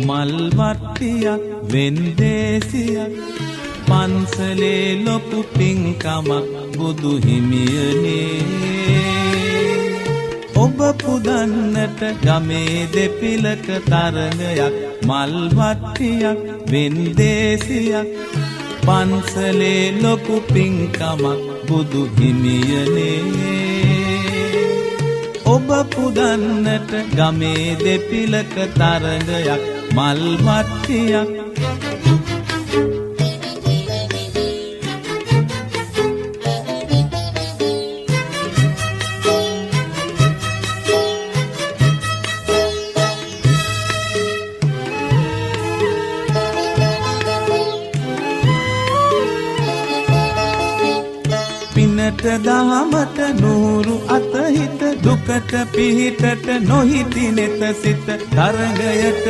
මල් වට්ටියක් වෙන්දේසියක් පන්සලේ ලොකු පින්කමක් බුදු හිමියනේ ඔබ පුදන්නට ගමේ දෙපිලක තරඟයක් මල් වට්ටියක් වෙන්දේසියක් පන්සලේ ලොකු පින්කමක් බුදු හිමියනේ ඔබ පුදන්නට ගමේ දෙපිලක තරඟයක් මල් වට්ටියක් පිනට දහමට නూరు අතහිත දුකට පිහිටට නොහිති නෙත සිත තරඟයට